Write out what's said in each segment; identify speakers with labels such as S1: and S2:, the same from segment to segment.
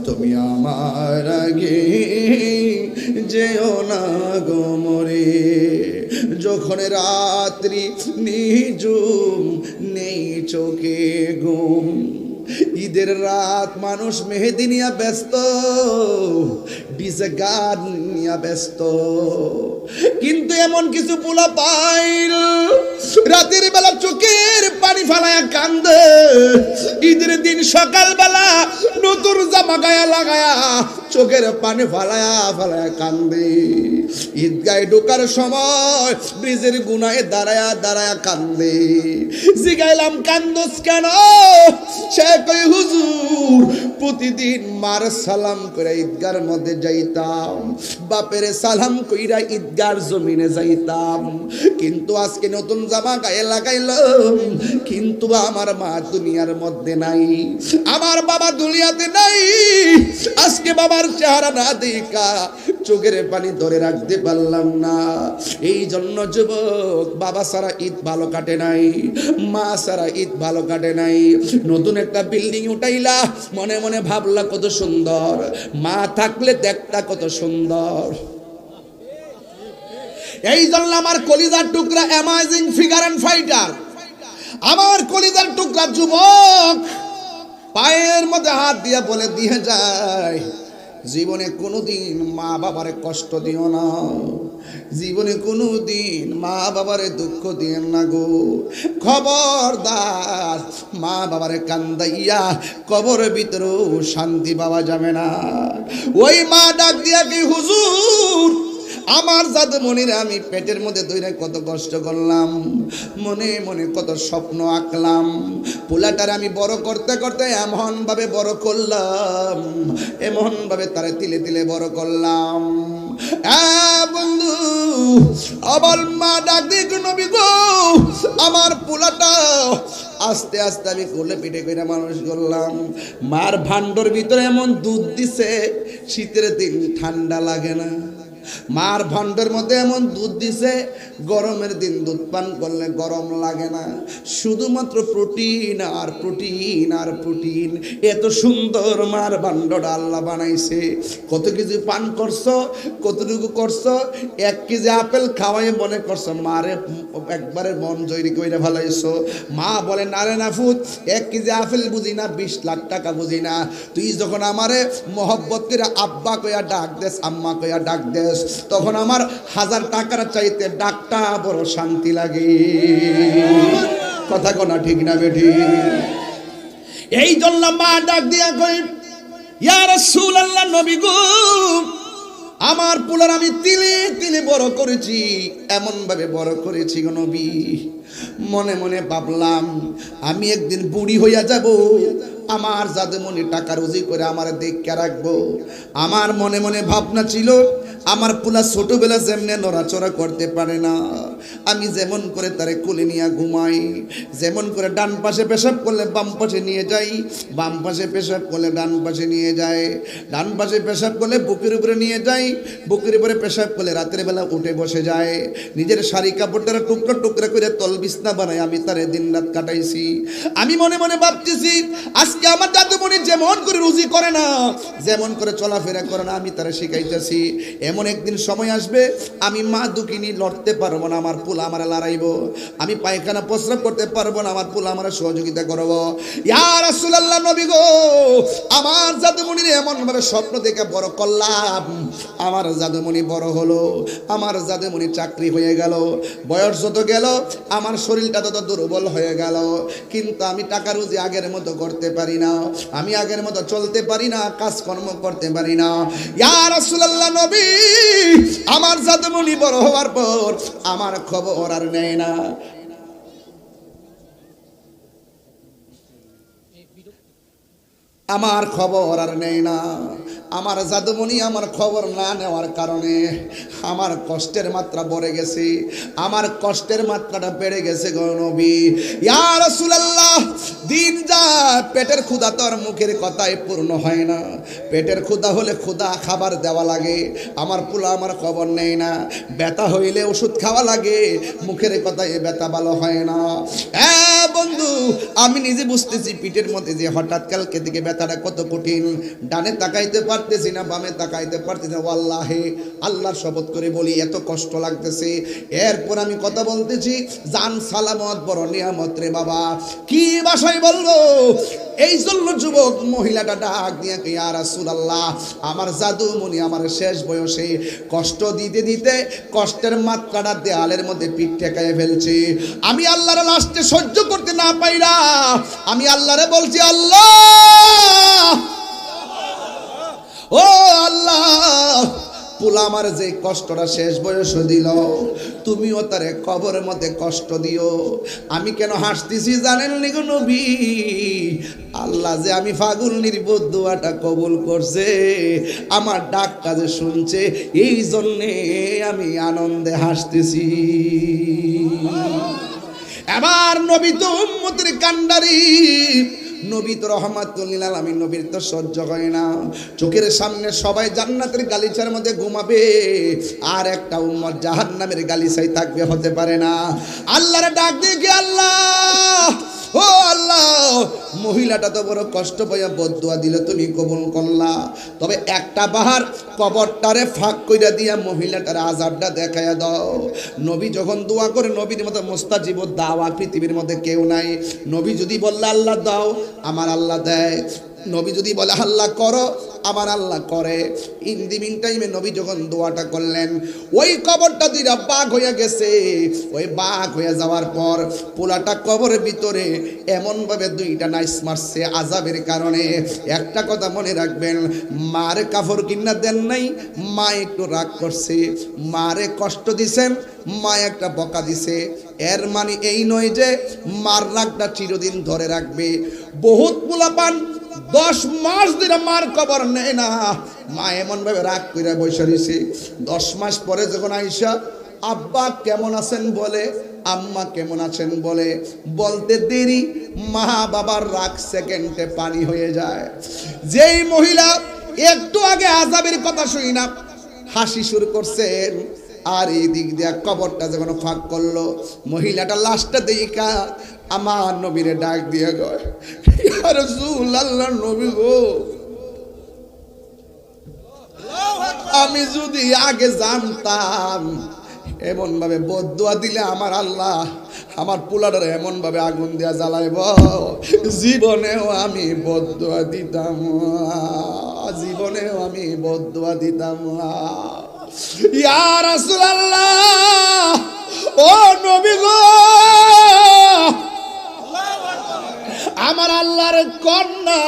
S1: তুমি আমার আগে যেও না গো মরে। যখন রাত্রি নিঝুম নেই চোখে ঘুম, ঈদের রাত মানুষ মেহেদি নিয়া ব্যস্ত, ডিজে গান নিয়া ব্যস্ত, কিন্তু এমন কিছু পোলা পাইল রাতের বেলা চোখের পানি ফালায়া কান্দে। ঈদের দিন সকাল বেলা নতুন জামা গায়া লাগায়া চোখের পানি ফালায়া ফালায়া কান্দে। ঈদগায় ঢোকার সময় ব্রিজের গুনায় দাঁড়ায়া দাঁড়ায়া কান্দে। জিগাইলাম কান্দোস কেন? সে কই হুজুর প্রতিদিন মার সালাম করে ঈদগার মধ্যে যাইতাম, বাপের সালাম কইরা ঈদগার জমিনে যাইতাম, কিন্তু আজকে নতুন জামা গায়ে লাগাইলাম, কিন্তু আমার মা দুনিয়ার মধ্যে নাই, আমার বাবা দুনিয়াতে নাই। আজকে বাবার চেহারা না দেখা চোখের পানি ধরে রাখতে পারলাম না। এই জন্য যুবক, বাবা সারা ঈদ ভালো কাটে নাই, মা সারা ঈদ ভালো কাটে নাই। নতুন একটা বিল্ডিং উঠাইলা, মনে মনে ভাবলা কত সুন্দর, মা থাকলে দেখতা কত সুন্দর। এই জন্য আমার কলিজার টুকরা অ্যামাজিং ফিগার অ্যান্ড ফাইটার, আমার কলিজার টুকরা যুবক পায়ের মধ্যে হাত দিয়ে বলে দিয়ে যায়, জীবনে কোনোদিন মা বাবারে কষ্ট দিও না, জীবনে কোনোদিন মা বাবারে দুঃখ দিয়েন না গো। খবরদার মা বাবারে কান্দাইয়া কবরের ভিতরেও শান্তি পাওয়া যাবে না। ওই মা ডাক দিয়া কি, হুজুর আমার জাদুমণিরে আমি পেটের মধ্যে ধরে কত কষ্ট করলাম, মনে মনে কত স্বপ্ন আঁকলাম, পোলাটার আমি বড় করতে করতে এমন ভাবে বড় করলাম, এমন ভাবে তারে তিলে তিলে বড় করলাম। বন্ধু আবার মা ডাক দিয়ে, নবী গো আমার পোলাটা আস্তে আস্তে আমি কোলে পিঠে করে মানুষ করলাম। মার ভান্ডর ভিতরে এমন দুধ দিছে, শীতের দিন ঠান্ডা লাগে না। মার ভান্ডের মধ্যে এমন দুধ দিছে, গরমের দিন দুধ পান করলে গরম লাগে না। শুধুমাত্র প্রোটিন আর প্রোটিন আর প্রোটিন। এত সুন্দর মার ভান্ডটা আল্লাহ বানাইছে। কত কিছু পান করছো, কতটুকু করছো? 1 কেজি আপেল খাওয়াই মনে করছো মারে একবারে মন জয়রি কইরা ফেলাইছো। মা বলে, না রে নাফুত, 1 কেজি আপেল বুঝি না, 20 লাখ টাকা বুঝি না। তুই যখন আমারে মহব্বত করে আব্বা কইয়া ডাক দেস, আম্মা কইয়া ডাক দেস, তখন আমার 1000 টাকার চাইতে ডাকটা বড় শান্তি লাগে। কথা কোনা ঠিক না বেঠি? এই জন্য মা ডাক দিয়া কই, ইয়া রাসূলুল্লাহ, নবী গো আমার পোলার আমি তিলে তিলে বড় করেছি, এমন ভাবে বড় করেছি গো নবী। মনে মনে ভাবলাম আমি একদিন বুড়ি হইয়া যাব, আমার জাদুমণি টাকা রুজি করে আমার দেখে রাখবো। আমার মনে মনে ভাবনা ছিল, আমার পোলা ছোটবেলা যেমনে নড়াচড়া করতে পারে না, আমি যেমন করে তারে কোলে নিয়ে ঘুমাই, যেমন করে ডান পাশে পেশাব করলে বাম পাশে নিয়ে যাই, বাম পাশে পেশাব করলে ডান পাশে নিয়ে যায়, ডান পাশে পেশাব করলে বুকের উপরে নিয়ে যাই, বুকের উপরে পেশাব করলে রাতের বেলা উঠে বসে যায়, নিজের শাড়ি কাপড়টা টুকরা টুকরা করে তল বিছনা বানাই আমি তারে দিন রাত কাটাইছি। আমি মনে মনে ভাবতেছি, আজকে আমার দাদুমণি যেমন করে রুজি করে না, যেমন করে চলাফেরা করে না, আমি তারে শিখাইতেছি। এমন একদিন সময় আসবে আমি মা দুঃখিনী লড়তে পারবো না, আমার পোলা আমার লড়াইব, আমি পায়খানা প্রস্রাব করতে পারবো না, আমার পোলা আমার সহযোগিতা করবো। ইয়া রাসূলুল্লাহ, নবী গো আমার জাদুমণির এমন ভাবে স্বপ্ন দেখে বড় করলাম, আমার জাদুমণি বড় হলো, আমার জাদুমণি চাকরি হয়ে গেল, বয়স যত গেল আমার শরীরটা তত দুর্বল হয়ে গেল, কিন্তু আমি টাকা রুজি আগের মতো করতে পারি না, আমি আগের মতো চলতে পারি না, কাজকর্ম করতে পারি না। ইয়া রাসূলুল্লাহ, নবী আমার জাদুমণি বড় হওয়ার পর আমার খবর আর নেয় না। আমার খবর আর নেই না, আমার জাদুমণি আমার খবর না নেওয়ার কারণে আমার কষ্টের মাত্রা বেড়ে গেছে, আমার কষ্টের মাত্রাটা বেড়ে গেছে গো নবী। ইয়া রাসূলুল্লাহ, দিন যায় পেটের ক্ষুধা তো আর মুখের কথায় পূর্ণ হয় না। পেটের ক্ষুধা হলে ক্ষুধা খাবার দেওয়া লাগে, আমার পোলা আমার খবর নেই না। ব্যথা হইলে ওষুধ খাওয়া লাগে, মুখের কথায় ব্যথা ভালো হয় না। হ্যাঁ বন্ধু, আমি নিজে বুঝতেছি পিঠের মধ্যে যে হঠাৎ কালকে থেকে ব্যথাটা কত কঠিন। ডানে তাকাইতে পারতেছি না, বামে তাকাইতে পারতেছি না। ওয়াল্লাহি, আল্লাহর শপথ করে বলি এত কষ্ট লাগতেছে। এরপর আমি কথা বলতেছি, জান সালামত বড় নিয়ামত রে বাবা। কি ভাষায় বলবো? এই জন্য যুবক মহিলাটা ডাক দিয়ে ইয়া রাসূলুল্লাহ, আমার জাদুমণি আমার শেষ বয়সে কষ্ট দিতে দিতে কষ্টের মাত্রাটা দেয়ালের মধ্যে পিঠ ঠেকায় ফেলছে। আমি আল্লাহর লাস্টে সহ্য করতে না পাইরা আমি আল্লাহরে বলছি, আল্লাহ, ও আল্লাহ, পোলা আমার যে কষ্টটা শেষ বয়স দিল, তুমিও তারে কবরের মধ্যে কষ্ট দিও। আমি কেন হাসতেছি জানেন নি গো নবী? আল্লাহ যে আমি ফাগুলনির বদুয়াটা কবুল করছে, আমার ডাকটা যে শুনছে, এই জন্যে আমি আনন্দে হাসতেছি। এবার নবী তো উম্মতের কান্ডারি, নবী তো রহমাতুল লিল আলামিন, নবীর তো সহ্য হয় না। চোখের সামনে সবাই জান্নাতের গালিচার মধ্যে ঘুমাবে, আর একটা উম্মত জাহান্নামের গালিচায় থাকবে, হতে পারে না। আল্লাহর ডাক দিয়ে কি, আল্লাহ, ও আল্লাহ, মহিলাটা তো বড় কষ্ট পাইয়া বদদুয়া দিল, তুমি কবুল করলা। তবে একটা বাহার কবরটারে ফাঁক কইরা দিয়া মহিলাটার আযাবটা দেখাইয়া দাও। নবী যখন দোয়া করে, নবীর মতো মুস্তাজিব দাওয়া পৃথিবীর মধ্যে কেউ নাই। নবী যদি বললে আল্লাহ দাও, আমার আল্লাহ দেয়। নবী যদি বলে আল্লাহ করো, আমার আল্লাহ করে। ইন দি মিন টাইমে নবী যখন দোয়াটা করলেন, ওই কবরটা দুইটা বাঘ হইয়া গেছে। ওই বাঘ হয়ে যাওয়ার পর পোলাটা কবরের ভিতরে এমনভাবে দুইটা নাইস মারছে আযাবের কারণে। একটা কথা মনে রাখবেন, মারে কাপড় কিনা দেন নাই, মা একটু রাগ করছে, মারে কষ্ট দিছেন, মা একটা বকা দিছে। এর মানে এই নয় যে মার রাগটা চিরদিন ধরে রাখবে। বহুত পোলাপান 10 মাস ধরে মার খবর নেয় না, মা এমন ভাবে রাগ করে বসে রয়েছে। 10 মাস পরে যখন আইসা আব্বা কেমন আছেন বলে, আম্মা কেমন আছেন বলে, বলতে দেরি মা বাবার রাগ সেকেন্ডে পানি হয়ে যায়। যেই মহিলা একটু আগে আযাবের কথা শুনি না হাসি শুরু করছেন, আর এই দিক দিয়ে কবরটা যখন ফাঁক করলো, মহিলাটা লাশটা দেখা আমার নবীরে ডাক দিয়ে গয়, ইয়া রাসূলুল্লাহ, নবী গো, আমি যদি আগে জানতাম এমন ভাবে বদদুয়া দিলে আমার আল্লাহ আমার পোলাটারে এমন ভাবে আগুন দিয়া জ্বালাইব, জীবনেও আমি বদদুয়া দিতাম, জীবনেও আমি বদদুয়া দিতাম। ইয়া রাসূলুল্লাহ, ও নবী গো, আমার আল্লাহর কন্যা,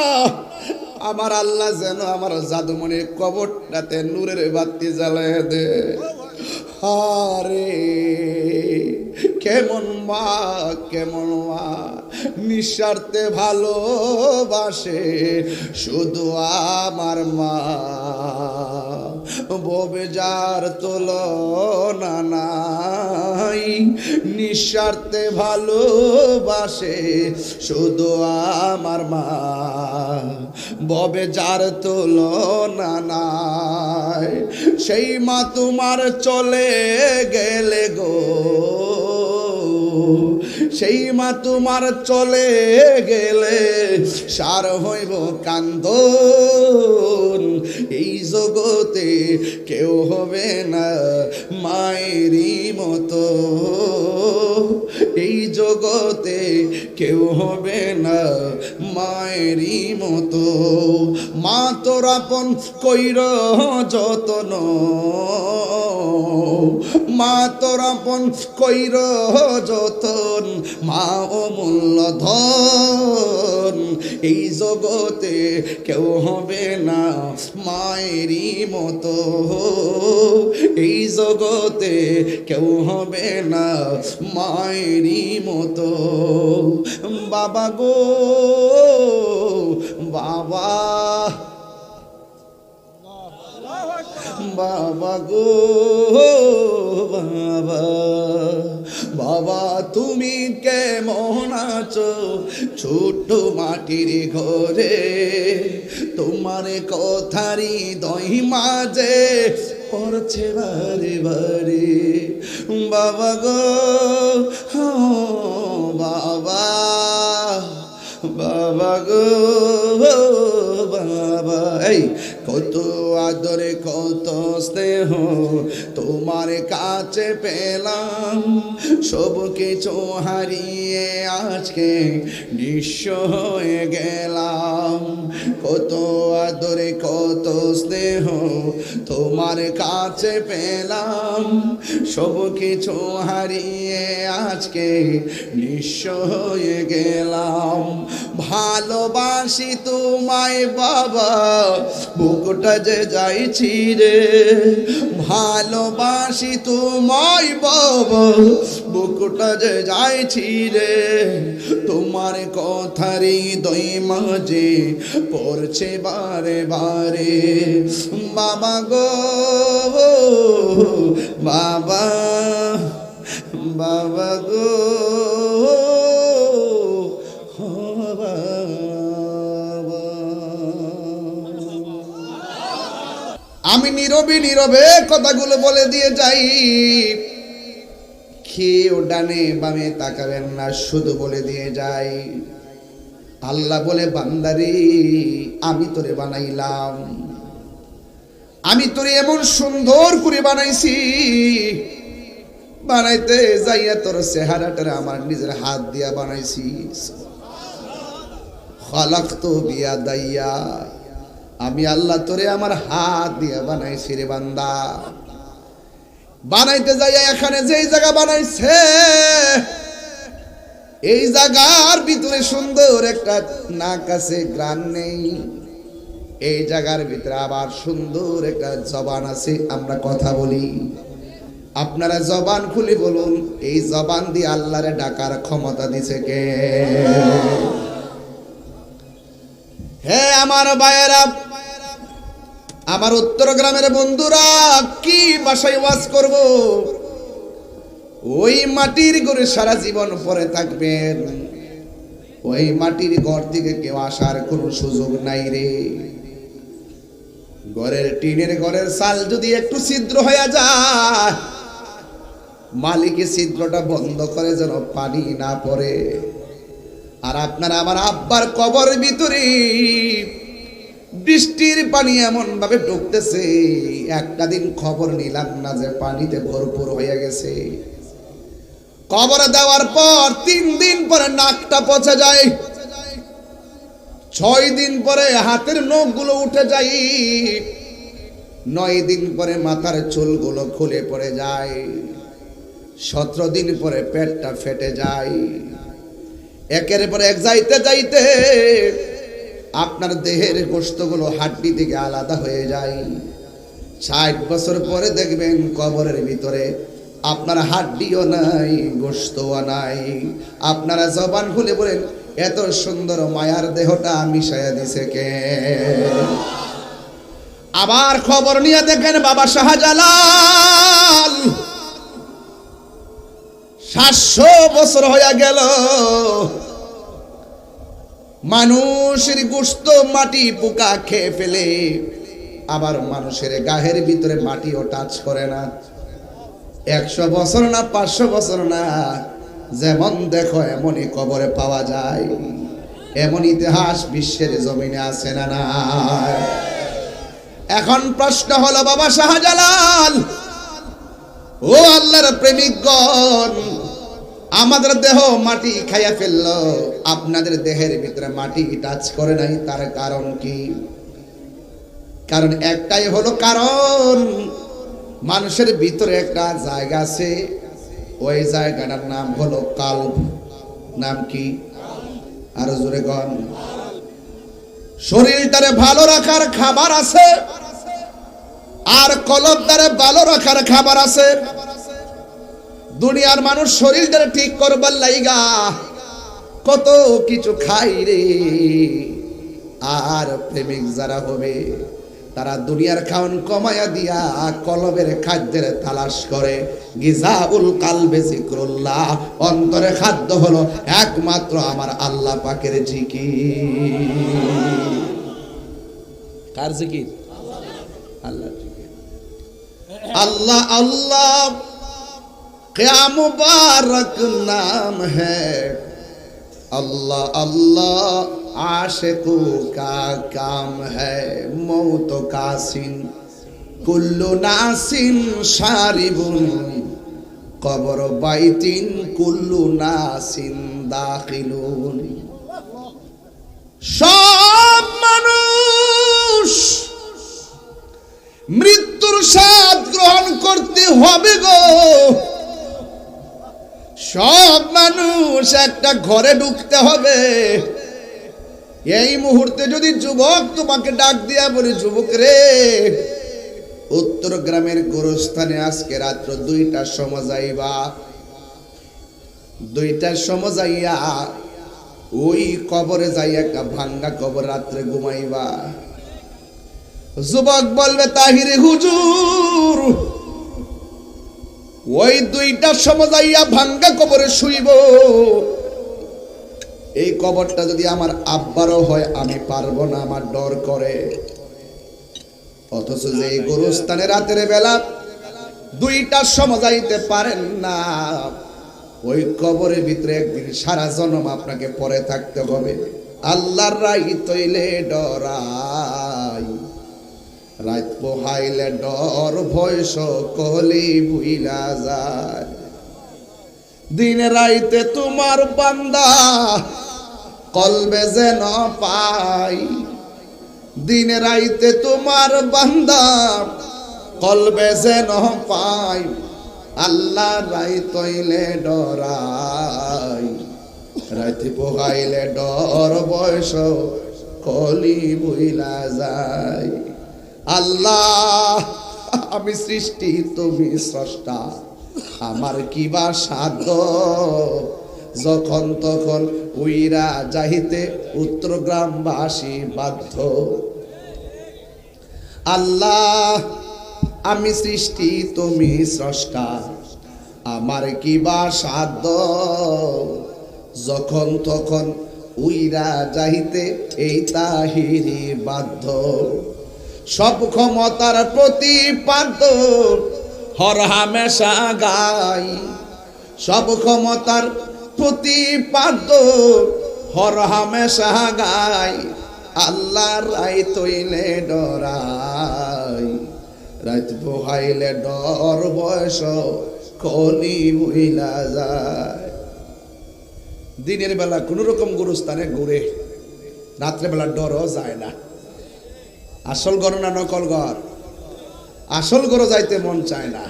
S1: আমার আল্লাহ যেন আমার জাদুমণির কবরটাতে নূরের বাতি জ্বালায় দে। আরে কেমন মা, কেমন মা, নিঃস্বার্থে ভালোবাসে শুধু আমার মা, ববে যার তুলনা নাই, নিঃস্বার্থে ভালোবাসে শুধু আমার মা, ববে যার তুলনা নাই। সেই মা তোমার চলে গেলে গো, সেই মা তোমার চলে গেলে সার হইব কান্দন, এই জগতে কেউ হবে না মায়েরই মতো, এই জগতে কেউ হবে না মায়েরই মতো। মা তোর আপন কইর যতন, মা তোর আপন কইর যতন, মা অমূল্য ধন, এই জগতে কেউ হবে না মায়েরই মতো, এই জগতে কেউ হবে না মায়েরই মতো। বাবা গো বাবা, গো বাবা, বাবা তুমি কেমন আছো ছোট মাটির ঘরে, তোমার কথারি দই মাঝে পড়ছে বারে বারে, বাবা গো বাবা, বাবা গো বাবা। এই কত আদরে কত স্নেহ তোমার কাছে পেলাম, সব কিছু হারিয়ে আজকে নিঃস্ব হয়ে গেলাম। কত আদরে কত স্নেহ তোমার কাছে পেলাম, সব কিছু হারিয়ে আজকে নিঃস্ব হয়ে গেলাম। ভালোবাসি তোমায় বাবা, বুকটা যে যাইছি রে, ভালোবাসি তোমায় বাবা, বুকটা যে যাইছি রে, তোমার কথারই দই মাঝে পড়ছে বারে বারে, বাবা গো বাবা, বাবা গো আমি নীরবে নীরবে কথাগুলো বলে দিয়ে যাই, কেউ ডানে বামে তাকাবেন না, শুধু বলে দিয়ে যাই। আল্লাহ বলে বান্দারে আমি তোরে বানাইলাম, আমি তোরে এমন সুন্দর করে বানাইছি, বানাইতে যাইয়া তোর চেহারাটারে আমার নিজের হাত দিয়া বানাইছি। খালাকতু বিয়াদাইয়া, আমি আল্লাহ তোরে আমার হাত দিয়ে বানাইছি রে বান্দা। বানাইতে যাইয়া এখানে যেই জায়গা বানাইছে, এই জায়গার ভিতরে সুন্দর একটা নাক আছে, গ্রান নেই। এই জায়গার ভিতরে আবার সুন্দর একটা জবান আছে, আমরা কথা বলি। আপনারা জবান খুলে বলুন, এই জবান দিয়ে আল্লাহরে ডাকার ক্ষমতা দিছে কে? হে আমার ভাইয়েরা, আমার উত্তর গ্রামের বন্ধুরা, কি ভাষায় ওয়াজ করব? ওই মাটির ঘরে সারা জীবন পরে থাকবেন, ওই মাটির ঘর থেকে কেউ আসার কোনো সুযোগ নাই রে। ঘরের টিনের ঘরের চাল যদি একটু ছিদ্র হয়ে যায়, মালিকের ছিদ্রটা বন্ধ করে যেন পানি না পড়ে। আর আপনারা আমার আব্বার কবর ভিতরে বৃষ্টির পানি এমন ভাবে ঢুকতেছে, একটা দিন খবর নিলাম না যে পানিতে ভরপুর হয়ে গেছে। কবরে দেওয়ার পর 3 দিন পরে নাকটা পচে যায়, 6 দিন পরে হাতের নখগুলো উঠে যায়, 9 দিন পরে মাথার চুলগুলো খুলে পড়ে যায়, 17 দিন পরে পেটটা ফেটে যায়। একের পর এক যাইতে যাইতে আপনার দেহের গোশতগুলো হাড্ডি থেকে আলাদা হয়ে যায়। 60 বছর পরে দেখবেন কবরের ভিতরে আপনার হাড্ডিও নাই, গোশতও নাই। আপনারা জবান খুলে বলেন, এত সুন্দর মায়ার দেহটা মিশাইয়া দিছে কে? আবার খবর নিয়ে দেখেন বাবা শাহজালাল 700 বছর হয়ে গেল, মানুষের গোশত মাটি পোকা খেয়ে ফেলে, আবার মানুষের গায়ের ভিতরে মাটিও টাচ করে না। 100 বছর না 500 বছর না, যেমন দেখো এমনই কবরে পাওয়া যায়। এমন ইতিহাস বিশ্বের জমিনে আছে না না? এখন প্রশ্ন হলো বাবা শাহজালাল, ও আল্লাহর প্রেমিকগণ, আমাদের দেহ মাটি খাইয়া ফেললো, আপনাদের দেহের ভিতরে মাটি টাচ করে নাই, তার কারণ কি? কারণ একটাই হলো, কারণ মানুষের ভিতরে একটা জায়গা আছে, ওই জায়গাটার নাম হলো কাল্ব। নাম কি? আরো জোরে গন। শরীরটারে ভালো রাখার খাবার আছে, আর কলবটারে ভালো রাখার খাবার আছে। দুনিয়ার মানুষ শরীরটারে ঠিক করবার লাইগা কত কিছু খাই রে। আর প্রেমিক যারা হবে তারা দুনিয়ার খাওন কমায়া দিয়া কলবের খাদ্যের তালাশ করে। গিজাউল কালবে যিকরুল্লাহ, অন্তরে খাদ্য হলো একমাত্র আমার আল্লাহ পাকের জিকির। কার জিকির? আল্লাহ জিকির। আল্লাহ আল্লাহ क्या मुबारक नाम है, अल्लाह अल्लाह आशिकों का काम है। मौत कासिन कुल्लु नासिन शारिबुन, कब्र बैतिन कुल्लु नासिन दाखिलुन। सब মানুষ মৃত্যুর স্বাদ গ্রহণ করতে হবে গো। সব মানুষ একটা ঘরে ঢুকতে হবে। এই মুহূর্তে যদি যুবক তোমাকে ডাক দিয়া বলি, যুবক রে, উত্তর গ্রামের গোরস্থানে আজকে রাত্র 2টার সময় যাইবা। 2টার সময় যাইয়া ওই কবরে যাইয়া একটা ভাঙ্গা কবর রাত্রে ঘুমাইবা। যুবক বলবে, তাহিরে হুজুর, ওই 2টার সময় যাইয়া ভাঙ্গা কবরে শুইব। এই কবরটা যদি আমার আব্বারও হয় আমি পারবো না, আমার ডর করে। অথচ যে এই গোরস্থানে রাতের বেলা 2টার সময় যাইতে পারেন না, ওই কবরের ভিতরে একদিন সারা জন্ম আপনাকে পড়ে থাকতে হবে। আল্লাহর রাই তৈলে ডরাই, রাত পোহাইলে ডর ভয় সকলি ভুইলা যায়। দিন রাইতে তোমার বান্দা কলবে যেন পাই, দিন রাইতে তোমার বান্দা কলবে যেন পাই। আল্লাহ রাই তৈলে ডরাই, রাতে পোহাইলে ডর ভয় সকলি ভুইলা যায়। আল্লাহ আমি সৃষ্টি, তুমি স্রষ্টা, আমার কিবা সাধ্য, যখন তখন উইরা যাইতে উত্তরগ্রামবাসী বাধ্য। আল্লাহ আমি সৃষ্টি, তুমি স্রষ্টা, আমার কিবা সাধ্য, যখন তখন উইরা যাইতে এই তাহিরি বাধ্য। সব ক্ষমতার প্রতিপাদ্য হর হামেশা গাই, সব ক্ষমতার প্রতিপাদ্য হর হামেশা গাই। আল্লাহ রাই তৈলে ডরাই, রাত পোহাইলে ডর বয়স কলি ভুইলা যায়। দিনের বেলা কোন রকম গুরুস্থানে ঘুরে, রাত্রে বেলা ডরও যায় না। আসল ঘর না নকল ঘর? আসল ঘরে যাইতে মন চায় না,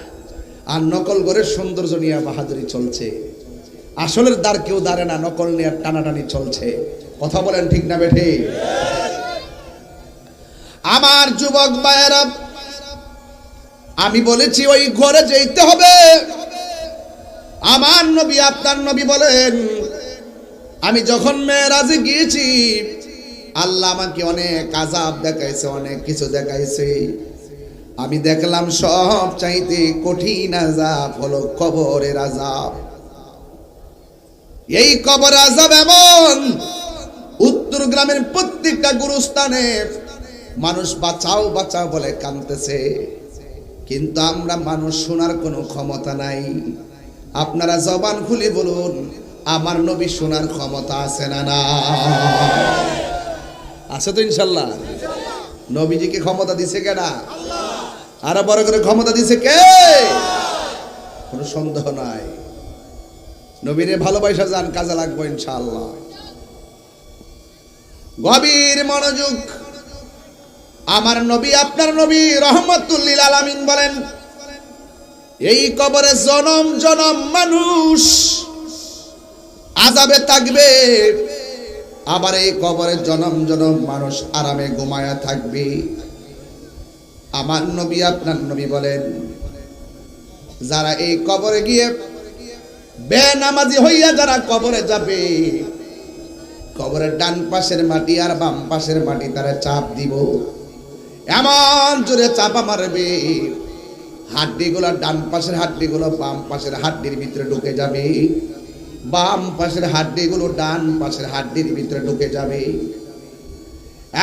S1: আর নকল ঘরের সৌন্দর্য নিয়ে বাহাদুরি চলছে। আসলের দ্বার কেউ দাঁড়ে না, নকল নিয়ে টানাটানি চলছে। কথা বলেন ঠিক না বেঠে? আমার যুবক ভাইয়েরা, আমি বলেছি ওই ঘরে যেতে হবে। আমার নবী, আপনার নবী বলেন, আমি যখন মেরাজে গিয়েছি, আল্লাহ আমাকে অনেক আযাব দেখাইছে, অনেক কিছু দেখাইছে। আমি দেখলাম সব চাইতে কঠিন আযাব হলো কবরের আযাব। এই কবর আযাব এমন, উত্তর গ্রামের প্রত্যেকটা গুরুস্থানে মানুষ বাঁচাও বাঁচাও বলে কাঁদতেছে, কিন্তু আমরা মানুষ শোনার কোনো ক্ষমতা নাই। আপনারা জবান খুলে বলুন, আমার নবী শোনার ক্ষমতা আছে না? না আছে তো ইনশাল্লাহ। নবীজিকে ক্ষমতা দিছে কেনা? আরো বড় করে ক্ষমতা দিছে কে? কোনো সন্দেহ নাই। নবীরে ভালোবাসা যান, কাজে লাগবো ইনশাআল্লাহ। গভীর মনোযোগ। আমার নবী, আপনার নবী রহমাতুল লিল আলামিন বলেন, এই কবরে জনম জনম মানুষ আযাবে থাকবে, আবার এই কবরে জনম জনম মানুষ আরামে ঘুমায়া থাকবে। আমার নবী, আপনার নবী বলেন, যারা এই কবরে গিয়ে বেনামাজি হইয়া যারা কবরে যাবে, কবরের ডান পাশের মাটি আর বাম পাশের মাটি তারা চাপ দিব। এমন জোরে চাপা মারবে, হাড্ডিগুলো ডান পাশের হাড্ডিগুলো বাম পাশের হাড্ডির ভিতরে ঢুকে যাবে, বাম পাশের হাড্ডিগুলো ডান পাশের হাড্ডির ভিতরে ঢুকে যাবে।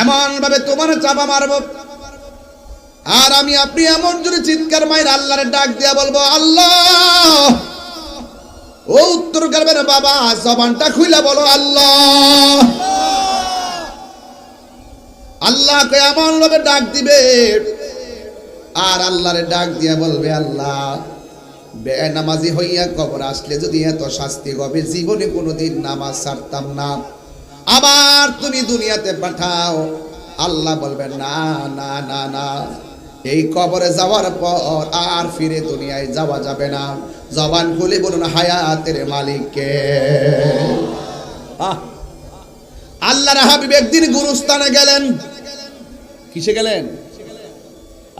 S1: এমন ভাবে তোমার চাপা মারবো, আর আমি আপনি এমন জোরে চিৎকার মাইর আল্লাহরে ডাক দিয়া বলবো আল্লাহ। ও উত্তর করবে না বাবা, জবানটা খুইলা বলো আল্লাহ। আল্লাহকে এমন ভাবে ডাক দিবে, আর আল্লাহরে ডাক দিয়া বলবে আল্লাহ, বেনামাজি হইয়া কবর আসলে যদি এত শাস্তি হবে, জীবনে কোনোদিন নামাজ ছাড়তাম না, আবার তুমি দুনিয়াতে পাঠাও। আল্লাহ বলবে না না না না, এই কবরে যাওয়ার পর আর ফিরে দুনিয়ায় যাওয়া যাবে না। জবান খুলে বলুন হায়াতের মালিককে। আল্লাহর হাবিব একদিন গুরুস্থানে গেলেন। কিসে গেলেন?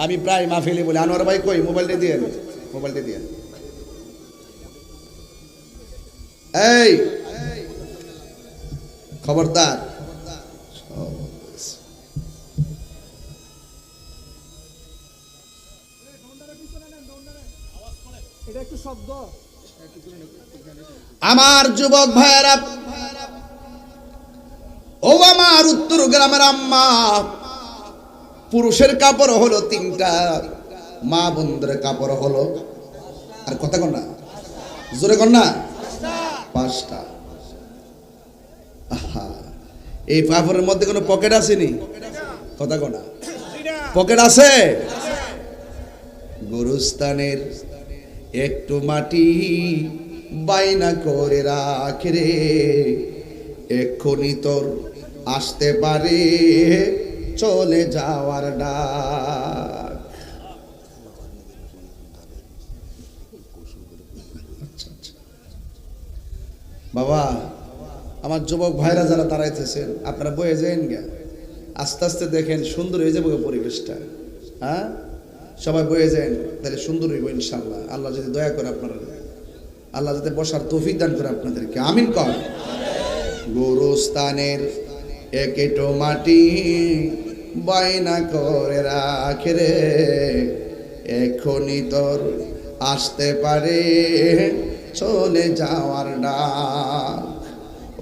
S1: আমি প্রায় মাহফিলে বলি, আনোয়ার ভাই কই, মোবাইলটা দিয়ে, মোবাইলটা দিয়ে। এই খবরদার, আমার যুবক ভাইয়েরা, ও আমার উত্তর গ্রামের আম্মা, পুরুষের কাপড় হলো 3টা, মা বোনদের কাপড় হলো, আর কথা কন না, জোরে কন না, 5টা। আহা, এই কাপড়ের মধ্যে কোনো পকেট আসেনি? কথা কন না, পকেট আছে? গুরুস্থানের একটু মাটি বাইনা করে রাখ রে, এক্ষুনি তোর আসতে পারে চলে যাওয়ার ডাক। বাবা, আমার যুবক ভাইরা যারা দাঁড়াইতেছেন, আপনারা বয়ে যান গা, আস্তে আস্তে দেখেন সুন্দর হয়ে যাবে পরিবেশটা। হ্যাঁ, সবাই বয়ে যান, তাহলে সুন্দর হইব ইনশাআল্লাহ। আল্লাহ যদি দয়া করে আপনারা, আল্লাহ যাতে বসার তৌফিক দান করে আপনাদেরকে, আমিন কর। গুরুস্থানের একেটো মাটি বাইনা করে রাখ রে, এখনই তোর আসতে পারে চলে যাওয়ার ডাক।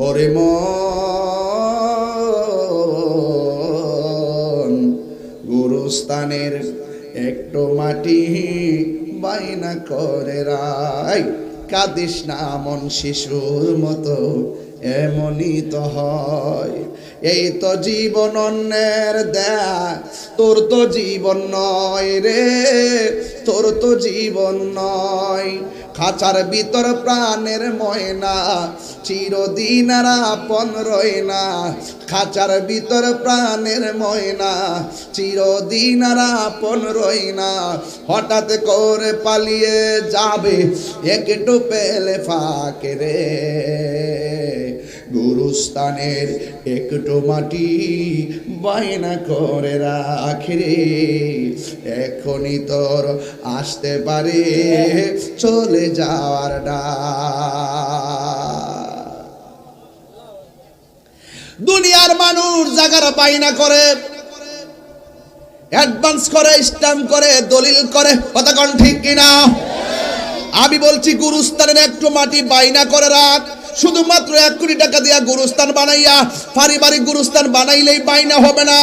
S1: ওরে মন, গুরুস্থানের একটু মাটি বাইনা করে রাখ, কাঁদিস না মন শিশুর মতো, এমনই তো হয়। এই তো জীবন অন্যের দেয়া, তোর তো জীবন নয় রে, তোর তো জীবন নয়। খাঁচার ভিতর প্রাণের ময়না, চিরদিন আর আপন রয় না। খাঁচার ভিতর প্রাণের ময়না, চিরদিন আর আপন রয় না। হঠাৎ করে পালিয়ে যাবে একটু পেলে ফাঁকে রে, গুরুস্থানের একটু মাটি বায়না করে রাখ রে, এখনই তোর আসতে পারে চলে যাওয়ার ডাক। দুনিয়ার মানুষ জায়গার বায়না করে, অ্যাডভান্স করে, স্ট্যাম্প করে, দলিল করে, কথা কোন ঠিক কিনা? আমি বলছি গুরুস্থানের একটু মাটি বায়না করে রাখ। শুধুমাত্র 1 কোটি টাকা দিয়া গুরুস্থান বানাইয়া, পারিবারিক গুরুস্থান বানাইলেই বাইনা হবে না।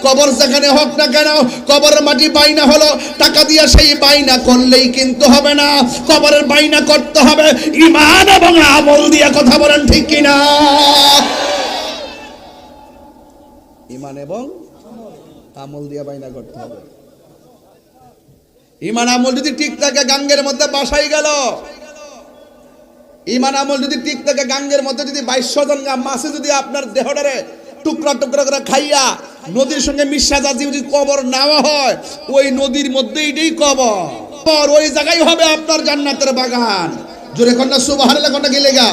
S1: কবর যেখানে হোক না কেন, কবরের মাটি বাইনা হলো, টাকা দিয়া সেই বাইনা করলেই কিন্তু হবে না। কবরের বাইনা করতে হবে ঈমান এবং আমল দিয়া, কথা বলেন ঠিক কিনা? ঈমান এবং আমল দিয়া বাইনা করতে হবে। ঈমান আমল যদি ঠিক থাকে, গাঙ্গের মধ্যে বাসাই গেল। ঈমান আমল যদি ঠিক থাকে, গাঙ্গের মধ্যে যদি 2200 জন মাছে যদি আপনার দেহটারে টুকরা টুকরা করে খাইয়া নদীর সঙ্গে মিশা যা যদি কবর নেওয়া হয়, ওই নদীর মধ্যে এটাই কবর, ওই জায়গায় হবে আপনার জান্নাতের বাগান। জোরে কন্যা সুবহানাল্লাহ, কন্যা গেলে গা।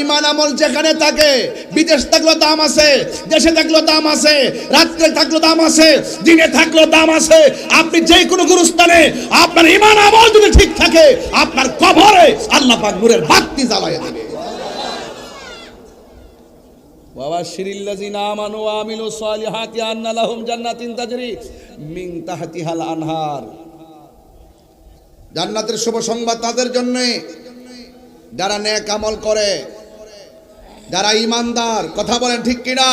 S1: ঈমান আমল যেখানে থাকে, বিদেশ থাকলেও দাম আছে, দেশে থাকলেও দাম আছে, রাত্রে থাকলেও দাম আছে, দিনে থাকলেও দাম আছে। আপনি যে কোনো গুরুস্থানে আপনার ঈমান আমল যদি ঠিক থাকে, আপনার কবরে আল্লাহ পাক নূরের বাতি জ্বালায় দেবে। ওয়াবাশশিরিল্লাযিনা আমানু ওয়া আমিলুস সালিহাতি আন্না লাহুম জান্নাতিন তাজরি মিন তাহতিহাল আনহার। জান্নাতের শুভ সংবাদ তাদের জন্য যারা নেক আমল করে, যারা ঈমানদার। কথা বলেন ঠিক কিনা?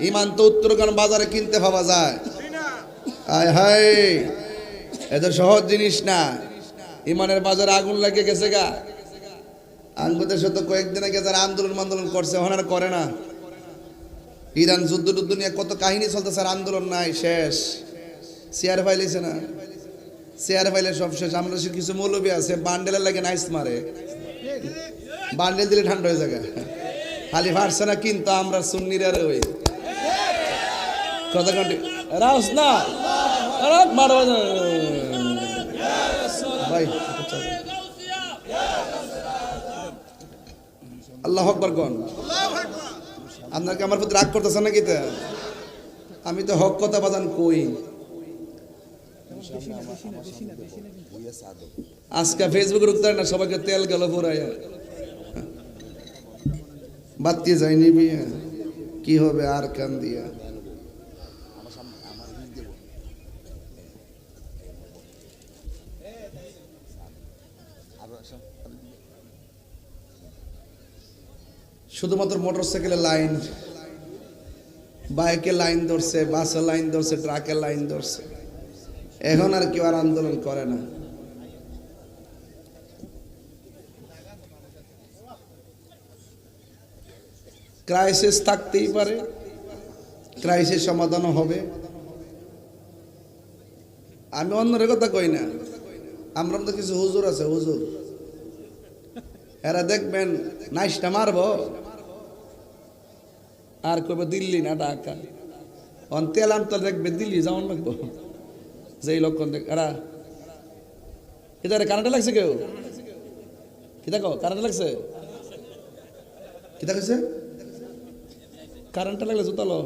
S1: ঈমান তো উত্তরগান বাজারে কিনতে পাওয়া যায়। আয় হায়, এত সহজ জিনিস না। ঈমানের বাজারে আগুন লেগে গেছে গা। আঙ্গুদের সাথে কয়েকদিন আগে যারা আন্দোলন করছে ওনারা করে না। ইরান যুদ্ধ নিয়ে কত কাহিনী চলতেছে, আর আন্দোলন নাই, শেষ। চেয়ার ফাইলেছে না, চেয়ার ফাইলে সব শেষ। আমরা কিছু মৌলবী আছে বান্ডেলের লাগে নাইস মারে, বান্ডেল দিলে ঠান্ডা হয়ে যায়। খালি ফাটছে না, কিন্তু আমরা সুন্নিরা ওই কথা কন্টি রাস না ভাই। আল্লাহু আকবার কোন। আপনাকে আমার প্রতি রাগ করতেছেন নাকি? তা আমি তো হক কথা বাজান কই। আজকে ফেসবুকে উঠতে না, সবাইকে তেল গেল পুরাইয়া বাতি যায়নি বিয়ে কি হবে আর কান দিয়া। শুধুমাত্র মোটরসাইকেলের লাইন, বাইকের লাইন ধরছে, বাসের লাইন ধরছে, ট্রাকের লাইন ধরছে। এখন আর কেউ আর আন্দোলন করে না। ক্রাইসিস থাকতেই পারে, ক্রাইসিস সমাধানও হবে। আমি অন্যের কথা কই না, আমরা তো কিছু হুজুর আছে, হুজুর এরা দেখবেন নাইসটা মারবো আর কবে দিল্লি না ঢাকা, তেল আনতে দেখবে দিল্লি যাওয়ান লাগবো। যেই লক্ষণ দেখ এরা কারেন্টে লাগছে, কেউ কি দেখো কারেন্টে লাগছে, কি দেখেছে কারেন্টটা লাগলে জুতালো।